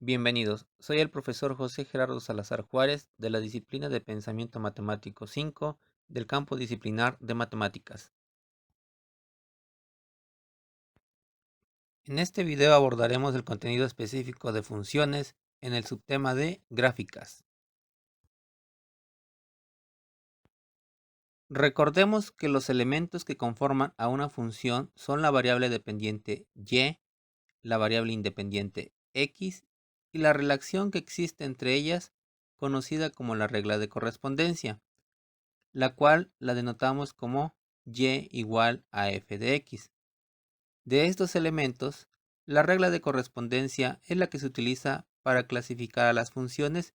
Bienvenidos, soy el profesor José Gerardo Salazar Juárez de la disciplina de Pensamiento Matemático 5 del campo disciplinar de Matemáticas. En este video abordaremos el contenido específico de funciones en el subtema de gráficas. Recordemos que los elementos que conforman a una función son la variable dependiente y, la variable independiente x y la relación que existe entre ellas, conocida como la regla de correspondencia, la cual la denotamos como y igual a f de x. De estos elementos, la regla de correspondencia es la que se utiliza para clasificar a las funciones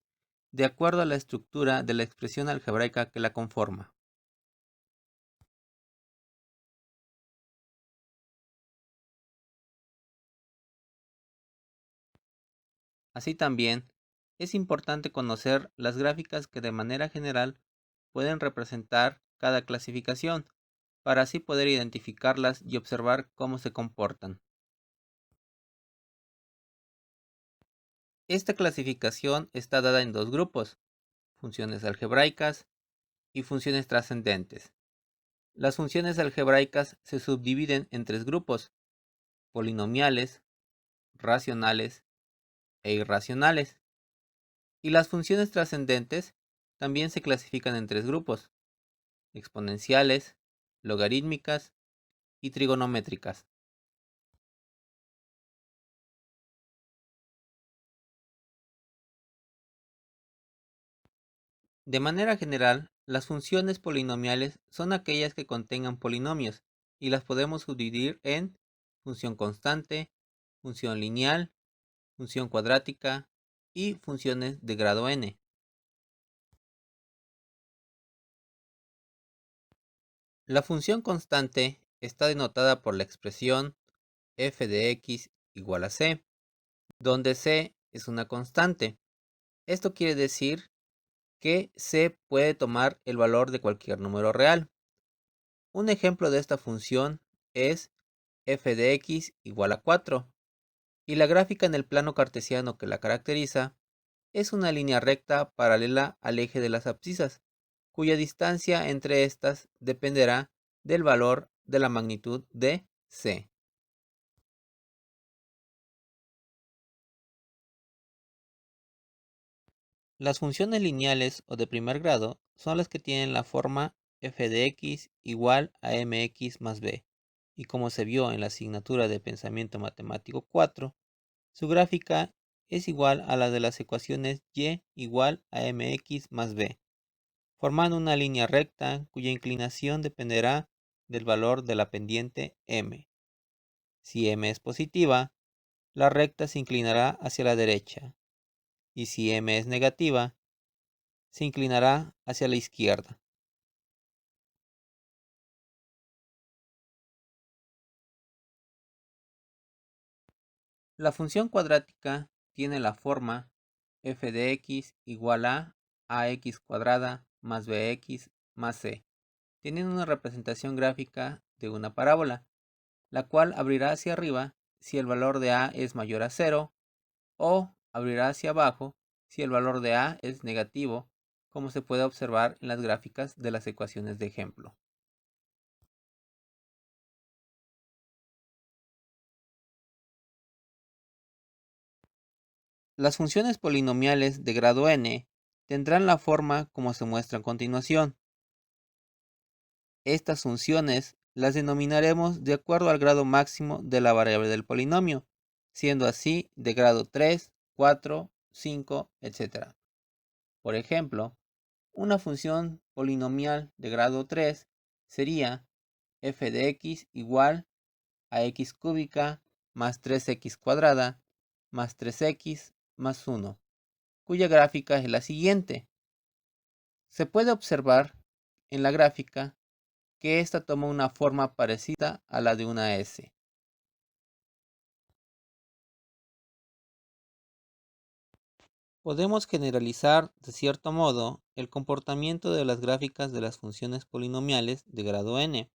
de acuerdo a la estructura de la expresión algebraica que la conforma. Así también, es importante conocer las gráficas que de manera general pueden representar cada clasificación, para así poder identificarlas y observar cómo se comportan. Esta clasificación está dada en dos grupos: funciones algebraicas y funciones trascendentes. Las funciones algebraicas se subdividen en tres grupos: polinomiales, racionales e irracionales. Y las funciones trascendentes también se clasifican en tres grupos: exponenciales, logarítmicas y trigonométricas. De manera general, las funciones polinomiales son aquellas que contengan polinomios y las podemos subdividir en función constante, función lineal, función cuadrática y funciones de grado n. La función constante está denotada por la expresión f de x igual a c, donde c es una constante. Esto quiere decir que c puede tomar el valor de cualquier número real. Un ejemplo de esta función es f de x igual a 4, y la gráfica en el plano cartesiano que la caracteriza es una línea recta paralela al eje de las abscisas, cuya distancia entre estas dependerá del valor de la magnitud de c. Las funciones lineales o de primer grado son las que tienen la forma f de x igual a mx más b, y como se vio en la asignatura de Pensamiento Matemático 4, su gráfica es igual a la de las ecuaciones y igual a mx más b, formando una línea recta cuya inclinación dependerá del valor de la pendiente m. Si m es positiva, la recta se inclinará hacia la derecha, y si m es negativa, se inclinará hacia la izquierda. La función cuadrática tiene la forma f de x igual a ax cuadrada más bx más c, teniendo una representación gráfica de una parábola, la cual abrirá hacia arriba si el valor de a es mayor a 0 o abrirá hacia abajo si el valor de a es negativo, como se puede observar en las gráficas de las ecuaciones de ejemplo. Las funciones polinomiales de grado n tendrán la forma como se muestra a continuación. Estas funciones las denominaremos de acuerdo al grado máximo de la variable del polinomio, siendo así de grado 3, 4, 5, etc. Por ejemplo, una función polinomial de grado 3 sería f de x igual a x cúbica más 3x cuadrada más 3x más 1, cuya gráfica es la siguiente. Se puede observar en la gráfica que ésta toma una forma parecida a la de una S. Podemos generalizar, de cierto modo, el comportamiento de las gráficas de las funciones polinomiales de grado n,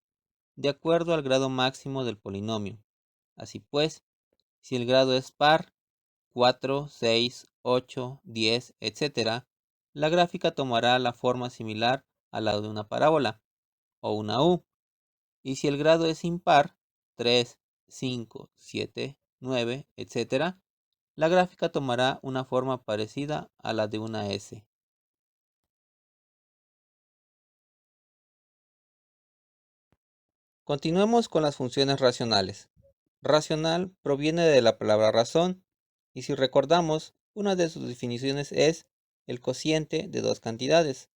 de acuerdo al grado máximo del polinomio. Así pues, si el grado es par, 4, 6, 8, 10, etc., la gráfica tomará la forma similar a la de una parábola o una U. Y si el grado es impar, 3, 5, 7, 9, etc., la gráfica tomará una forma parecida a la de una S. Continuemos con las funciones racionales. Racional proviene de la palabra razón, y si recordamos, una de sus definiciones es el cociente de dos cantidades,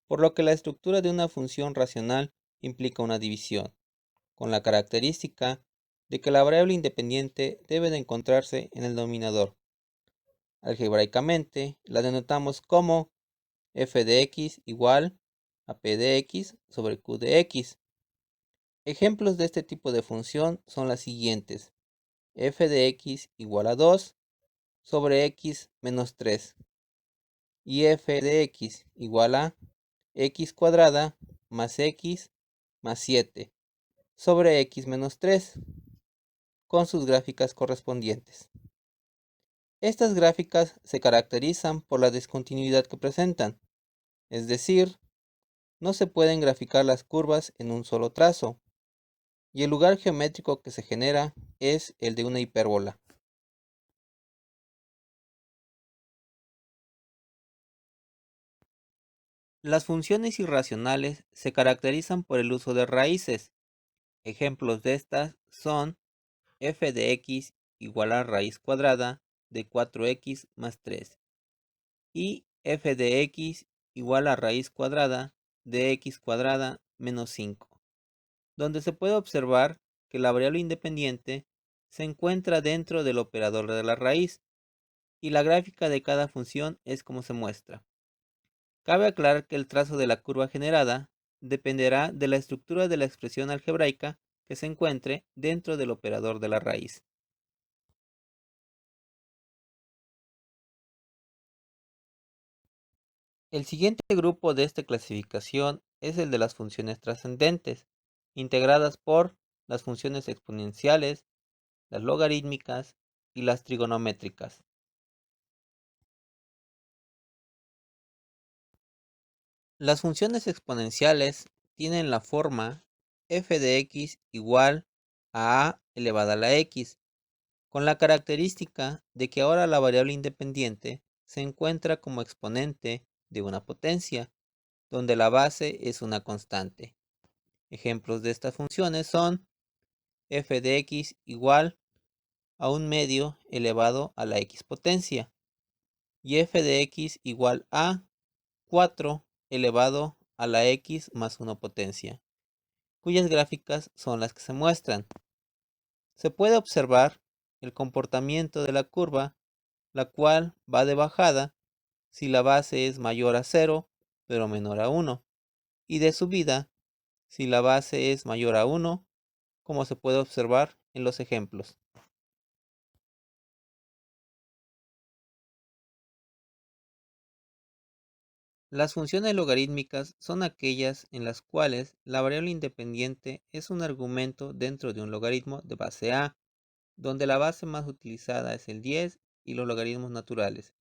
por lo que la estructura de una función racional implica una división, con la característica de que la variable independiente debe de encontrarse en el denominador. Algebraicamente, la denotamos como f de x igual a p de x sobre q de x. Ejemplos de este tipo de función son las siguientes: f de x igual a 2 sobre x menos 3 y f de x igual a x cuadrada más x más 7 sobre x menos 3 con sus gráficas correspondientes. Estas gráficas se caracterizan por la discontinuidad que presentan, es decir, no se pueden graficar las curvas en un solo trazo, y el lugar geométrico que se genera es el de una hipérbola. Las funciones irracionales se caracterizan por el uso de raíces. Ejemplos de estas son f de x igual a raíz cuadrada de 4x más 3 y f de x igual a raíz cuadrada de x cuadrada menos 5, donde se puede observar que la variable independiente se encuentra dentro del operador de la raíz y la gráfica de cada función es como se muestra. Cabe aclarar que el trazo de la curva generada dependerá de la estructura de la expresión algebraica que se encuentre dentro del operador de la raíz. El siguiente grupo de esta clasificación es el de las funciones trascendentes, integradas por las funciones exponenciales, las logarítmicas y las trigonométricas. Las funciones exponenciales tienen la forma f de x igual a elevada a la x, con la característica de que ahora la variable independiente se encuentra como exponente de una potencia, donde la base es una constante. Ejemplos de estas funciones son f de x igual a un medio elevado a la x potencia y f de x igual a 4 elevado a la x más 1 potencia, cuyas gráficas son las que se muestran. Se puede observar el comportamiento de la curva, la cual va de bajada si la base es mayor a 0 pero menor a 1, y de subida si la base es mayor a 1, como se puede observar en los ejemplos. Las funciones logarítmicas son aquellas en las cuales la variable independiente es un argumento dentro de un logaritmo de base a, donde la base más utilizada es el 10 y los logaritmos naturales.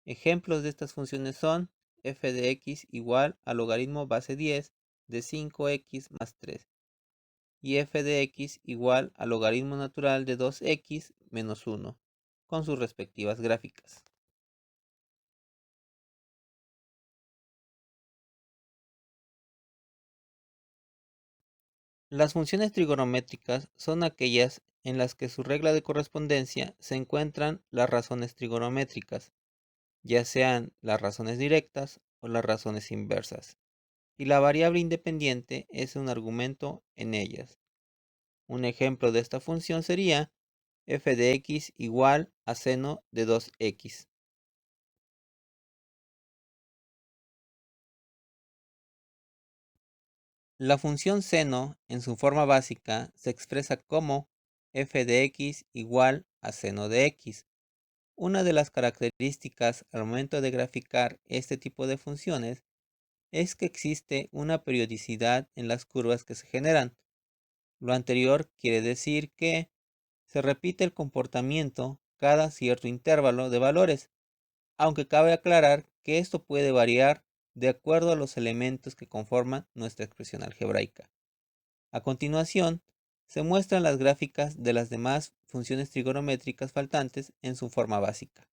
Ejemplos de estas funciones son f de x igual al logaritmo base 10 de 5x más 3 y f de x igual al logaritmo natural de 2x menos 1, con sus respectivas gráficas. Las funciones trigonométricas son aquellas en las que su regla de correspondencia se encuentran las razones trigonométricas, ya sean las razones directas o las razones inversas, y la variable independiente es un argumento en ellas. Un ejemplo de esta función sería f de x igual a seno de 2x. La función seno en su forma básica se expresa como f de x igual a seno de x. Una de las características al momento de graficar este tipo de funciones es que existe una periodicidad en las curvas que se generan. Lo anterior quiere decir que se repite el comportamiento cada cierto intervalo de valores, aunque cabe aclarar que esto puede variar de acuerdo a los elementos que conforman nuestra expresión algebraica. A continuación, se muestran las gráficas de las demás funciones trigonométricas faltantes en su forma básica.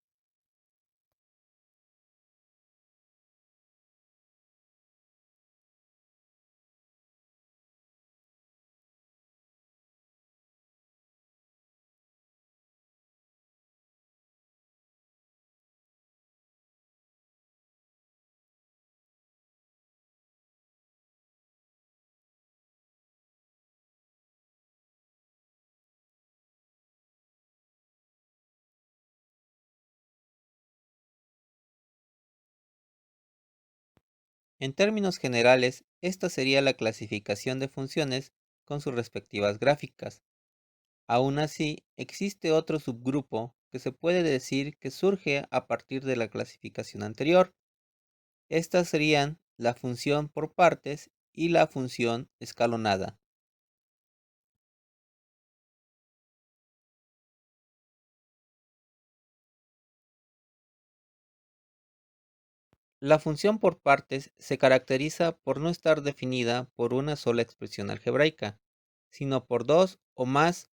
En términos generales, esta sería la clasificación de funciones con sus respectivas gráficas. Aún así, existe otro subgrupo que se puede decir que surge a partir de la clasificación anterior. Estas serían la función por partes y la función escalonada. La función por partes se caracteriza por no estar definida por una sola expresión algebraica, sino por dos o más,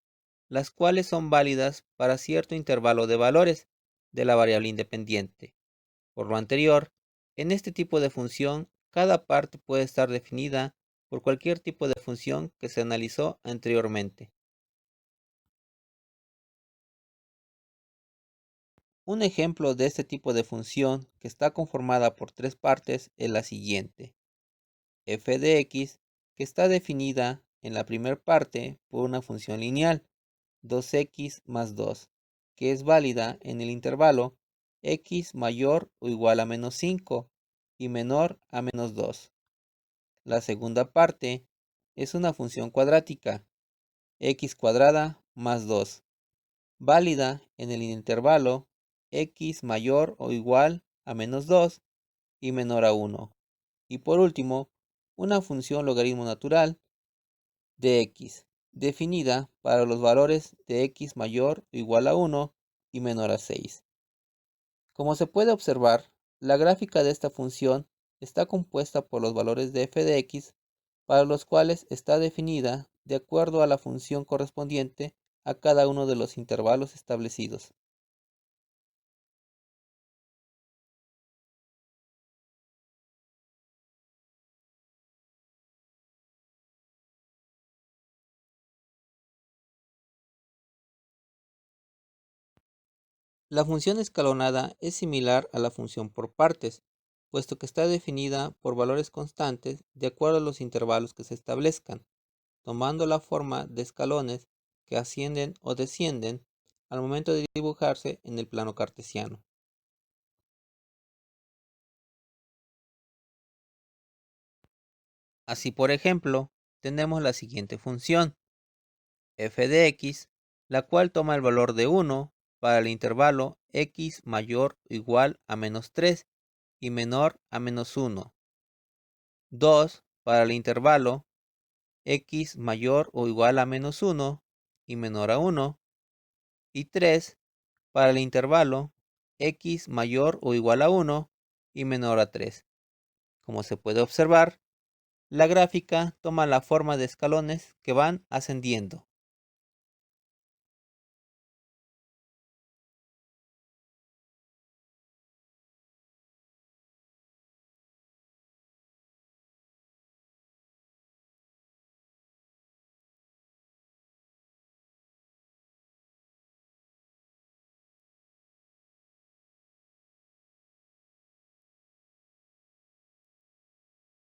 las cuales son válidas para cierto intervalo de valores de la variable independiente. Por lo anterior, en este tipo de función, cada parte puede estar definida por cualquier tipo de función que se analizó anteriormente. Un ejemplo de este tipo de función que está conformada por tres partes es la siguiente: f de x, que está definida en la primera parte por una función lineal 2x más 2, que es válida en el intervalo x mayor o igual a menos 5 y menor a menos 2. La segunda parte es una función cuadrática x cuadrada más 2, válida en el intervalo x mayor o igual a menos 2 y menor a 1. Y por último, una función logaritmo natural de x, definida para los valores de x mayor o igual a 1 y menor a 6. Como se puede observar, la gráfica de esta función está compuesta por los valores de f de x, para los cuales está definida de acuerdo a la función correspondiente a cada uno de los intervalos establecidos. La función escalonada es similar a la función por partes, puesto que está definida por valores constantes de acuerdo a los intervalos que se establezcan, tomando la forma de escalones que ascienden o descienden al momento de dibujarse en el plano cartesiano. Así, por ejemplo, tenemos la siguiente función, f de x, la cual toma el valor de 1 para el intervalo x mayor o igual a menos 3 y menor a menos 1, 2 para el intervalo x mayor o igual a menos 1 y menor a 1, y 3 para el intervalo x mayor o igual a 1 y menor a 3. Como se puede observar, la gráfica toma la forma de escalones que van ascendiendo.